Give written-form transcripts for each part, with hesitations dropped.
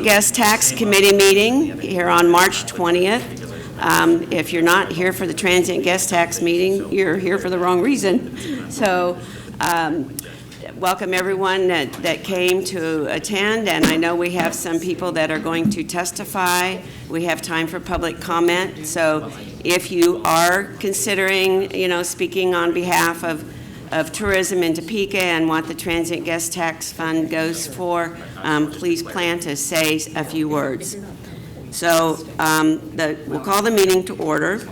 Guest Tax Committee meeting here on March 20th. If you're not here for the Transient Guest Tax meeting, you're here for the wrong reason. So welcome everyone that came to attend, and I know we have some people that are going to testify. We have time for public comment, so if you are considering, speaking on behalf of tourism in Topeka and what the Transient Guest Tax Fund goes for, please plan to say a few words. So we'll call the meeting to order,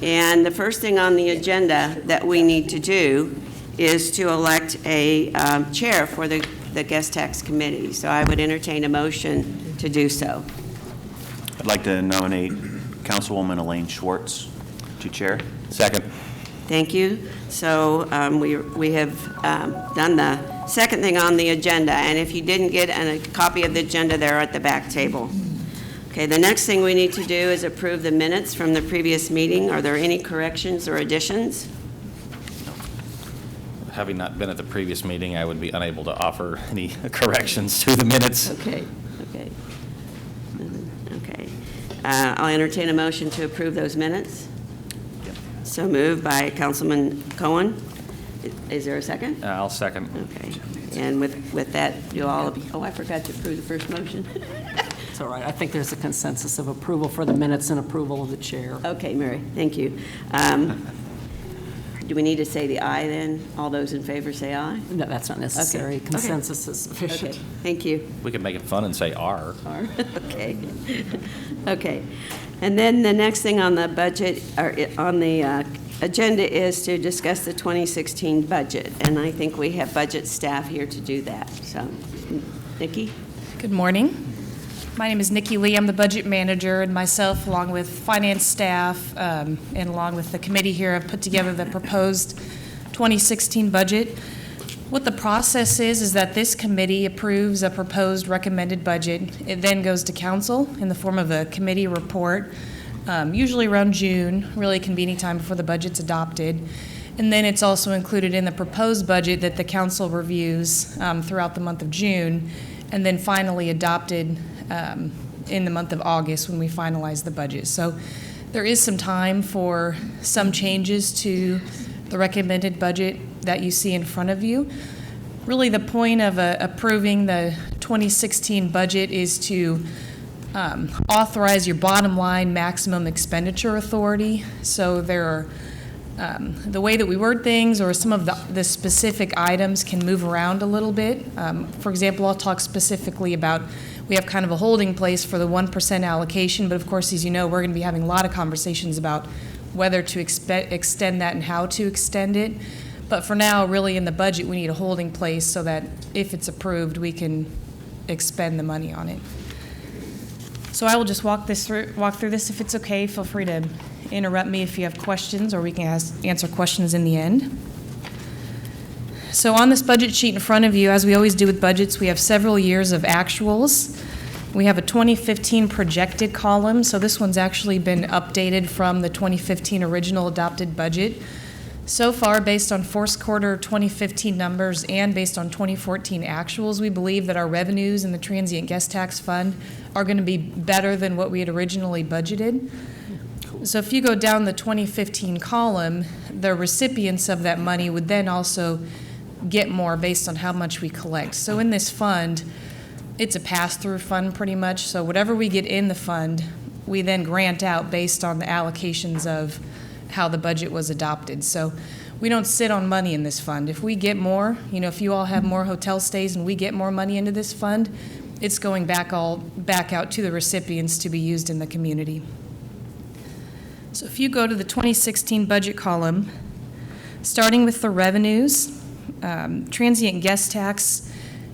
and the first thing on the agenda that we need to do is to elect a chair for the Guest Tax Committee. So I would entertain a motion to do so. I'd like to nominate Councilwoman Elaine Schwartz to chair. Second. Thank you. So we have done the second thing on the agenda, and if you didn't get a copy of the agenda, they're at the back table. Okay, the next thing we need to do is approve the minutes from the previous meeting. Are there any corrections or additions? Having not been at the previous meeting, I would be unable to offer any corrections to the minutes. Okay. I'll entertain a motion to approve those minutes. Yep. So moved by Councilman Cohen. Is there a second? I'll second. Okay. And with that, you all, I forgot to approve the first motion. It's all right. I think there's a consensus of approval for the minutes and approval of the chair. Okay, Mary, thank you. Do we need to say the aye then? All those in favor say aye? No, that's not necessary. Okay. Consensus is sufficient. Okay, thank you. We could make it fun and say R. Okay. Okay. And then the next thing on the budget, or on the agenda, is to discuss the 2016 budget. And I think we have budget staff here to do that. So, Nikki? Good morning. My name is Nikki Lee. I'm the budget manager, and myself, along with finance staff and along with the committee here, have put together the proposed 2016 budget. What the process is that this committee approves a proposed recommended budget. It then goes to council in the form of a committee report, usually around June, really convening time before the budget's adopted. And then it's also included in the proposed budget that the council reviews throughout the month of June, and then finally adopted in the month of August when we finalize the budget. So there is some time for some changes to the recommended budget that you see in front of you. Really the point of approving the 2016 budget is to authorize your bottom line maximum expenditure authority. So there are the way that we word things, or some of the specific items, can move around a little bit. For example, I'll talk specifically about, we have kind of a holding place for the 1% allocation, but of course, as you know, we're going to be having a lot of conversations about whether to extend that and how to extend it. But for now, really in the budget, we need a holding place so that if it's approved, we can expend the money on it. So I will just walk through this. If it's okay, feel free to interrupt me if you have questions, or we can answer questions in the end. So on this budget sheet in front of you, as we always do with budgets, we have several years of actuals. We have a 2015 projected column, so this one's actually been updated from the 2015 original adopted budget. So far, based on fourth quarter 2015 numbers and based on 2014 actuals, we believe that our revenues in the Transient Guest Tax Fund are going to be better than what we had originally budgeted. So if you go down the 2015 column, the recipients of that money would then also get more based on how much we collect. So in this fund, it's a pass-through fund pretty much. So whatever we get in the fund, we then grant out based on the allocations of how the budget was adopted. So we don't sit on money in this fund. If we get more, if you all have more hotel stays and we get more money into this fund, it's going back out to the recipients to be used in the community. So if you go to the 2016 budget column, starting with the revenues, transient guest tax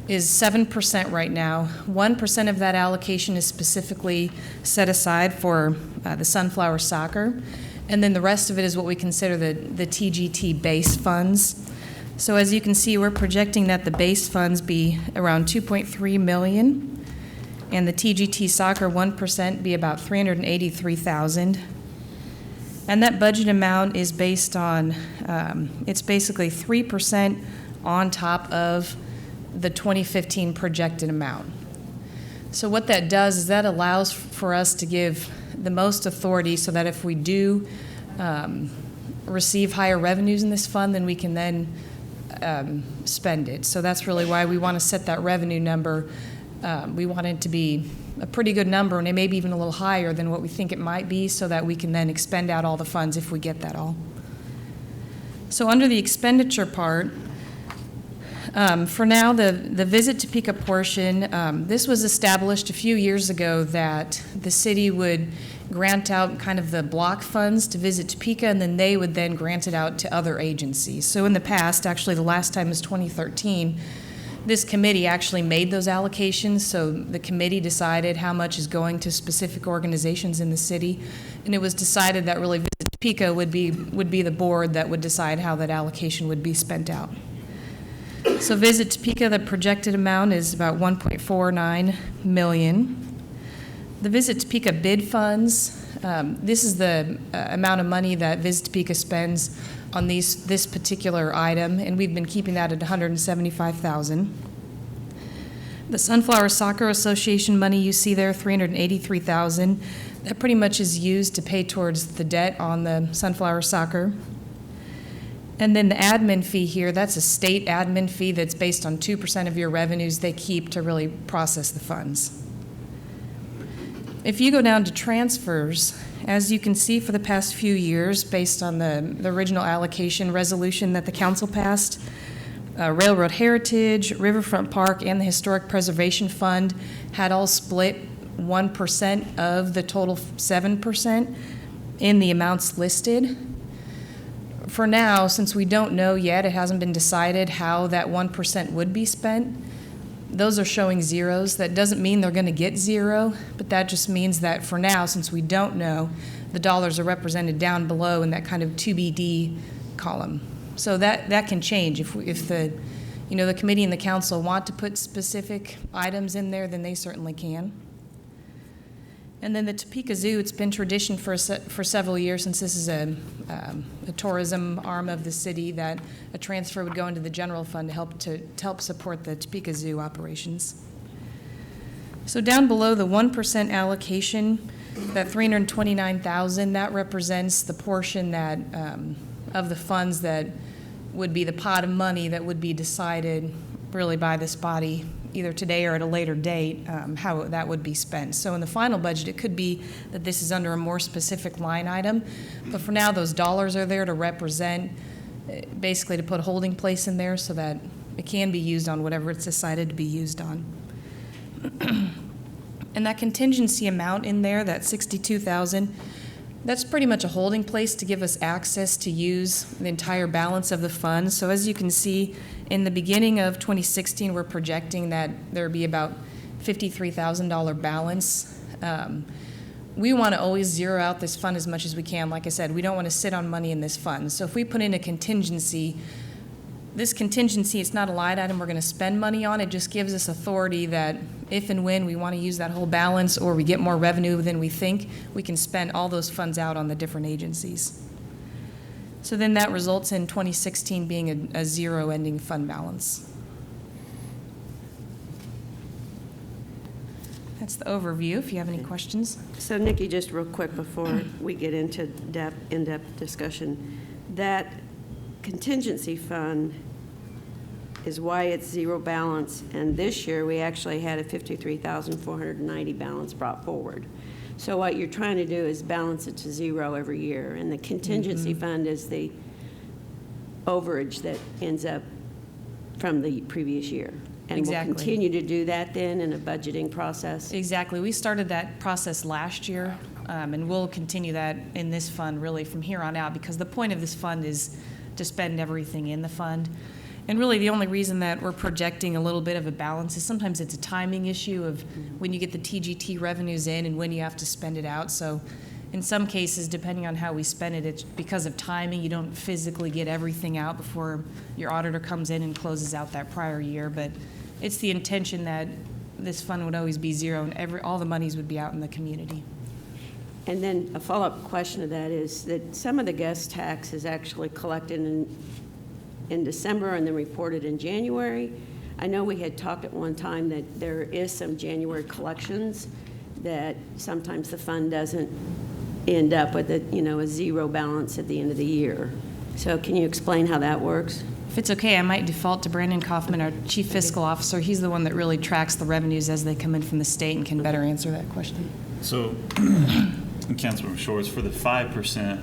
is 7% right now. 1% of that allocation is specifically set aside for the Sunflower Soccer, and then the rest of it is what we consider the TGT base funds. So as you can see, we're projecting that the base funds be around $2.3 million, and the TGT Soccer 1% be about $383,000. And that budget amount is based on, it's basically 3% on top of the 2015 projected amount. So what that does is that allows for us to give the most authority so that if we do receive higher revenues in this fund, then we can then spend it. So that's really why we want to set that revenue number. We want it to be a pretty good number, and it may be even a little higher than what we think it might be, so that we can then expend out all the funds if we get that all. So under the expenditure part, for now, the Visit Topeka portion, this was established a few years ago that the city would grant out kind of the block funds to Visit Topeka, and then they would then grant it out to other agencies. So in the past, actually the last time was 2013, this committee actually made those allocations. So the committee decided how much is going to specific organizations in the city, and it was decided that really Visit Topeka would be the board that would decide how that allocation would be spent out. So Visit Topeka, the projected amount is about $1.49 million. The Visit Topeka bid funds, this is the amount of money that Visit Topeka spends on this particular item, and we've been keeping that at $175,000. The Sunflower Soccer Association money you see there, $383,000, that pretty much is used to pay towards the debt on the Sunflower Soccer. And then the admin fee here, that's a state admin fee that's based on 2% of your revenues they keep to really process the funds. If you go down to transfers, as you can see for the past few years, based on the original allocation resolution that the council passed, Railroad Heritage, Riverfront Park, and the Historic Preservation Fund had all split 1% of the total 7% in the amounts listed. For now, since we don't know yet, it hasn't been decided how that 1% would be spent, those are showing zeros. That doesn't mean they're going to get zero, but that just means that for now, since we don't know, the dollars are represented down below in that kind of 2BD column. So that can change. If the committee and the council want to put specific items in there, then they certainly can. And then the Topeka Zoo, it's been tradition for several years, since this is a tourism arm of the city, that a transfer would go into the general fund to help support the Topeka Zoo operations. So down below the 1% allocation, that $329,000, that represents the portion that of the funds that would be the pot of money that would be decided really by this body either today or at a later date, how that would be spent. So in the final budget, it could be that this is under a more specific line item, but for now, those dollars are there to represent, basically to put a holding place in there so that it can be used on whatever it's decided to be used on. And that contingency amount in there, that $62,000, that's pretty much a holding place to give us access to use the entire balance of the fund. So as you can see, in the beginning of 2016, we're projecting that there would be about $53,000 balance. We want to always zero out this fund as much as we can. Like I said, we don't want to sit on money in this fund. So if we put in a contingency, this contingency, it's not a line item we're going to spend money on. It just gives us authority that if and when we want to use that whole balance or we get more revenue than we think, we can spend all those funds out on the different agencies. So then that results in 2016 being a zero ending fund balance. That's the overview, if you have any questions. So Nikki, just real quick before we get into in-depth discussion, that contingency fund is why it's zero balance, and this year we actually had a $53,490 balance brought forward. So what you're trying to do is balance it to zero every year, and the contingency fund is the overage that ends up from the previous year. And Exactly. we'll continue to do that then in a budgeting process? Exactly. We started that process last year, and we'll continue that in this fund really from here on out, because the point of this fund is to spend everything in the fund. And really, the only reason that we're projecting a little bit of a balance is sometimes it's a timing issue of when you get the TGT revenues in and when you have to spend it out. So in some cases, depending on how we spend it, it's because of timing. You don't physically get everything out before your auditor comes in and closes out that prior year. But it's the intention that this fund would always be zero and all the monies would be out in the community. And then a follow-up question to that is that some of the guest tax is actually collected in December and then reported in January. I know we had talked at one time that there is some January collections that sometimes the fund doesn't end up with a zero balance at the end of the year. So can you explain how that works? If it's okay, I might default to Brandon Kaufman, our Chief Fiscal Officer. He's the one that really tracks the revenues as they come in from the state and can better answer that question. So, Councilmember Shorts, for the 5%,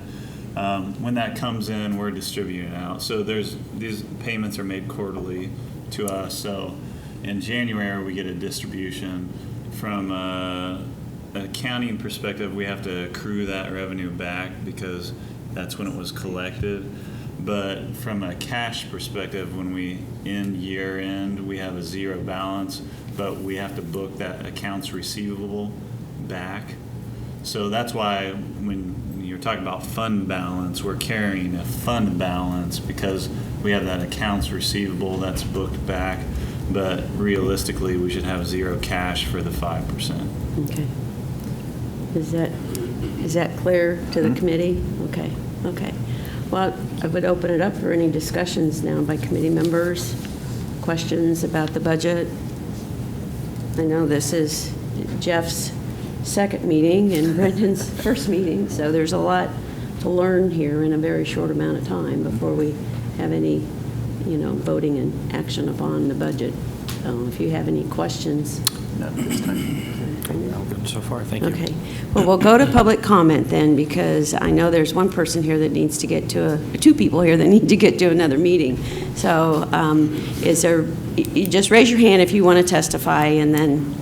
when that comes in, we're distributing it out. So these payments are made quarterly to us. So in January, we get a distribution. From an accounting perspective, we have to accrue that revenue back because that's when it was collected. But from a cash perspective, when we end year end, we have a zero balance, but we have to book that accounts receivable back. So that's why when you're talking about fund balance, we're carrying a fund balance because we have that accounts receivable that's booked back. But realistically, we should have zero cash for the 5%. Okay. Is that clear to the committee? Okay. Well, I would open it up for any discussions now by committee members, questions about the budget. I know this is Jeff's second meeting and Brendan's first meeting, so there's a lot to learn here in a very short amount of time before we have any, voting and action upon the budget. So if you have any questions. Not this time. Good so far, thank you. Okay. Well, we'll go to public comment then, because I know there's one person here that needs to get to two people here that need to get to another meeting. So you just raise your hand if you want to testify, and then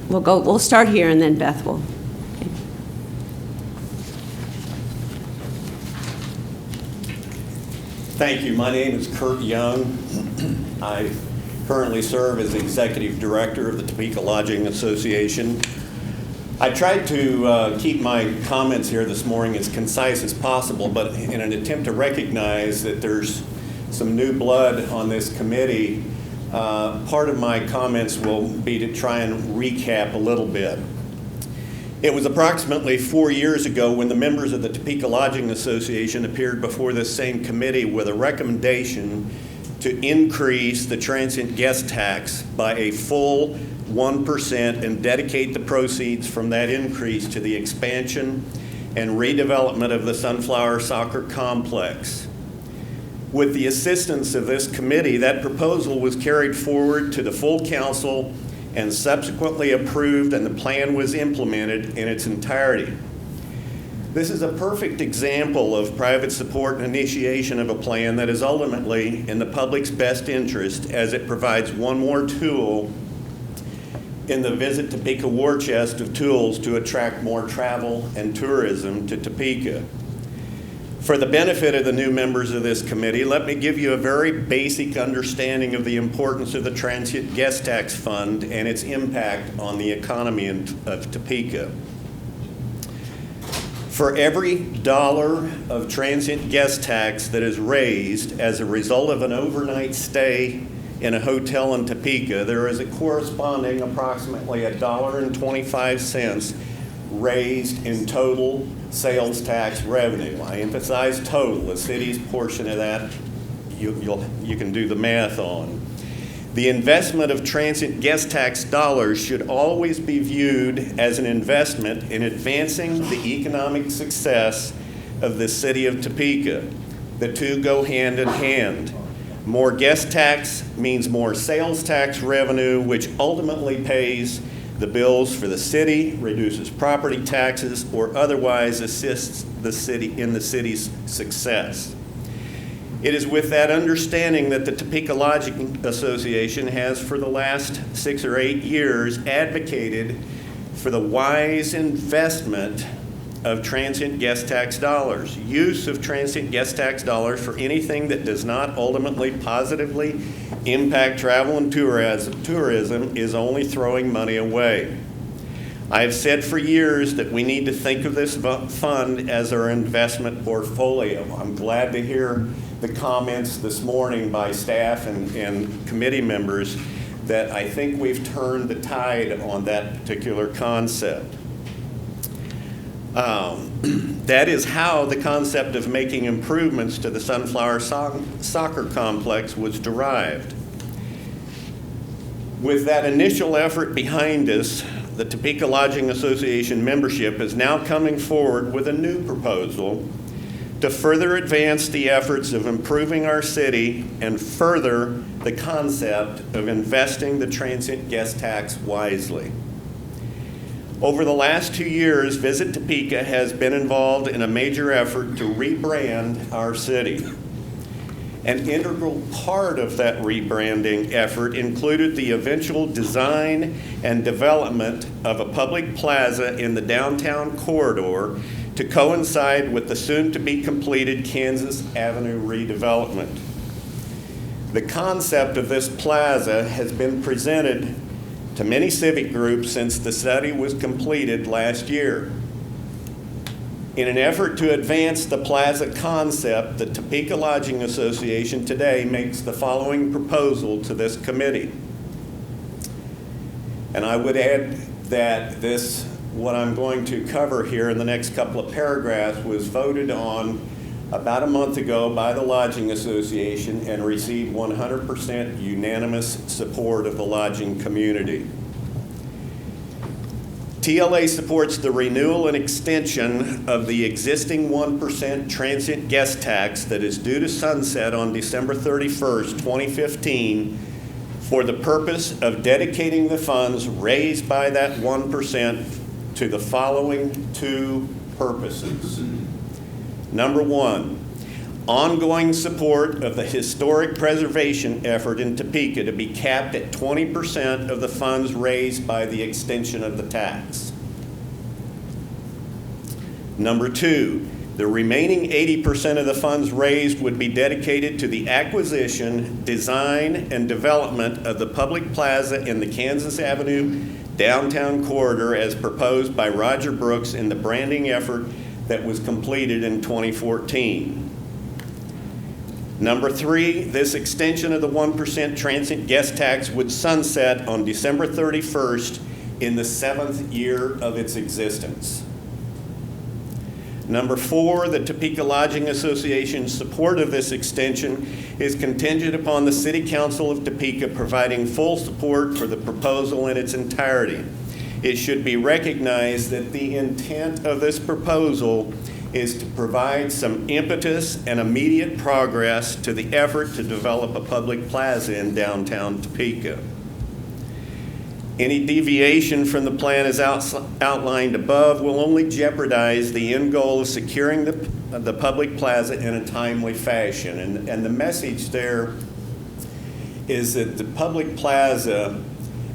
we'll start here, and then Beth will. Okay. Thank you. My name is Kurt Young. I currently serve as the Executive Director of the Topeka Lodging Association. I tried to keep my comments here this morning as concise as possible, but in an attempt to recognize that there's some new blood on this committee, part of my comments will be to try and recap a little bit. It was approximately 4 years ago when the members of the Topeka Lodging Association appeared before this same committee with a recommendation to increase the transient guest tax by a full 1% and dedicate the proceeds from that increase to the expansion and redevelopment of the Sunflower Soccer Complex. With the assistance of this committee, that proposal was carried forward to the full council and subsequently approved, and the plan was implemented in its entirety. This is a perfect example of private support and initiation of a plan that is ultimately in the public's best interest, as it provides one more tool in the Visit Topeka war chest of tools to attract more travel and tourism to Topeka. For the benefit of the new members of this committee, let me give you a very basic understanding of the importance of the Transient Guest Tax Fund and its impact on the economy of Topeka. For every dollar of transient guest tax that is raised as a result of an overnight stay in a hotel in Topeka, there is a corresponding approximately $1.25 raised in total sales tax revenue. I emphasize total. The city's portion of that you can do the math on. The investment of transient guest tax dollars should always be viewed as an investment in advancing the economic success of the city of Topeka. The two go hand in hand. More guest tax means more sales tax revenue, which ultimately pays the bills for the city, reduces property taxes, or otherwise assists the city in the city's success. It is with that understanding that the Topeka Lodging Association has, for the last 6 or 8 years, advocated for the wise investment of transient guest tax dollars. Use of transient guest tax dollars for anything that does not ultimately positively impact travel and tourism is only throwing money away. I have said for years that we need to think of this fund as our investment portfolio. I'm glad to hear the comments this morning by staff and committee members that I think we've turned the tide on that particular concept. That is how the concept of making improvements to the Sunflower Soccer Complex was derived. With that initial effort behind us, the Topeka Lodging Association membership is now coming forward with a new proposal to further advance the efforts of improving our city and further the concept of investing the transient guest tax wisely. Over the last 2 years, Visit Topeka has been involved in a major effort to rebrand our city. An integral part of that rebranding effort included the eventual design and development of a public plaza in the downtown corridor to coincide with the soon-to-be completed Kansas Avenue redevelopment. The concept of this plaza has been presented to many civic groups since the study was completed last year. In an effort to advance the plaza concept, the Topeka Lodging Association today makes the following proposal to this committee. And I would add that what I'm going to cover here in the next couple of paragraphs was voted on about a month ago by the Lodging Association and received 100% unanimous support of the lodging community. TLA supports the renewal and extension of the existing 1% transient guest tax that is due to sunset on December 31st, 2015, for the purpose of dedicating the funds raised by that 1% to the following two purposes. Number one, ongoing support of the historic preservation effort in Topeka to be capped at 20% of the funds raised by the extension of the tax. Number two, the remaining 80% of the funds raised would be dedicated to the acquisition, design, and development of the public plaza in the Kansas Avenue downtown corridor as proposed by Roger Brooks in the branding effort that was completed in 2014. Number three, this extension of the 1% transient guest tax would sunset on December 31st in the 7th year of its existence. Number four, the Topeka Lodging Association's support of this extension is contingent upon the City Council of Topeka providing full support for the proposal in its entirety. It should be recognized that the intent of this proposal is to provide some impetus and immediate progress to the effort to develop a public plaza in downtown Topeka. Any deviation from the plan as outlined above will only jeopardize the end goal of securing the public plaza in a timely fashion. And the message there is that the public plaza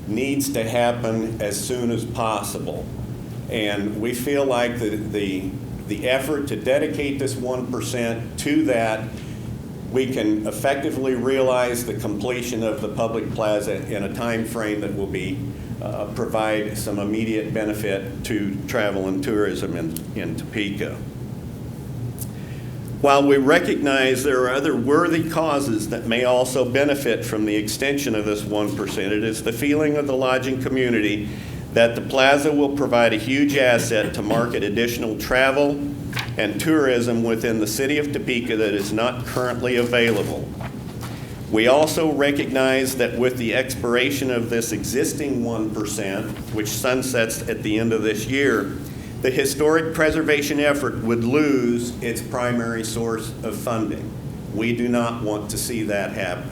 needs to happen as soon as possible. And we feel like the effort to dedicate this 1% to that, we can effectively realize the completion of the public plaza in a time frame that will provide some immediate benefit to travel and tourism in Topeka. While we recognize there are other worthy causes that may also benefit from the extension of this 1%, it is the feeling of the lodging community that the plaza will provide a huge asset to market additional travel and tourism within the city of Topeka that is not currently available. We also recognize that with the expiration of this existing 1%, which sunsets at the end of this year, the historic preservation effort would lose its primary source of funding. We do not want to see that happen.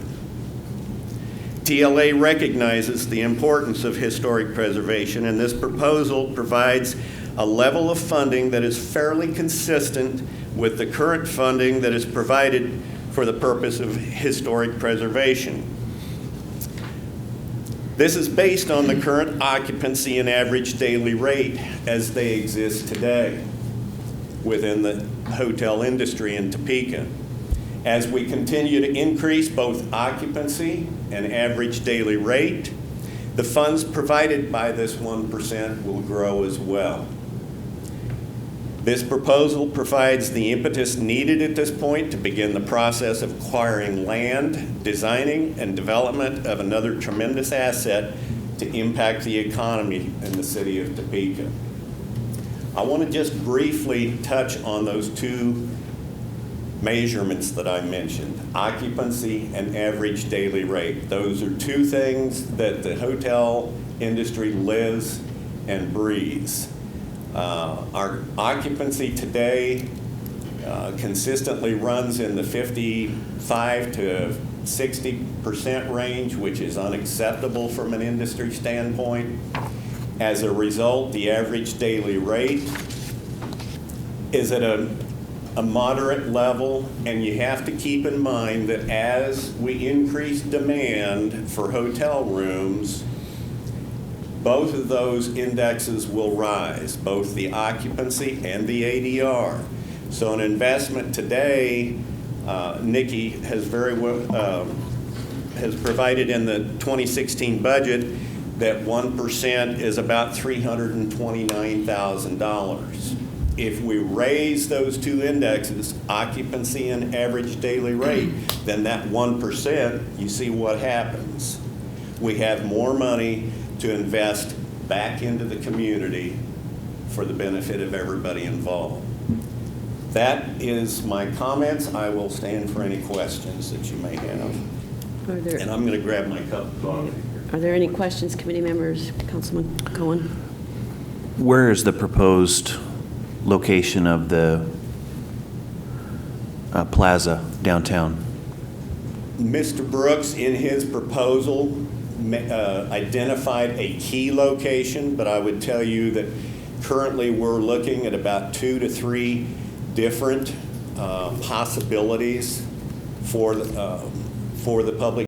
TLA recognizes the importance of historic preservation, and this proposal provides a level of funding that is fairly consistent with the current funding that is provided for the purpose of historic preservation. This is based on the current occupancy and average daily rate as they exist today within the hotel industry in Topeka. As we continue to increase both occupancy and average daily rate, the funds provided by this 1% will grow as well. This proposal provides the impetus needed at this point to begin the process of acquiring land, designing, and development of another tremendous asset to impact the economy in the city of Topeka. I want to just briefly touch on those two measurements that I mentioned, occupancy and average daily rate. Those are two things that the hotel industry lives and breathes. Our occupancy today consistently runs in the 55 to 60% range, which is unacceptable from an industry standpoint. As a result, the average daily rate is at a moderate level, and you have to keep in mind that as we increase demand for hotel rooms, both of those indexes will rise, both the occupancy and the ADR. So an investment today, Nikki has has provided in the 2016 budget that 1% is about $329,000. If we raise those two indexes, occupancy and average daily rate, then that 1%, you see what happens. We have more money to invest back into the community for the benefit of everybody involved. That is my comments. I will stand for any questions that you may have. And I'm going to grab my cup of coffee. Are there any questions, committee members? Councilman Cohen? Where is the proposed location of the plaza downtown? Mr. Brooks, in his proposal, identified a key location, but I would tell you that currently we're looking at about 2 to 3 different possibilities for the public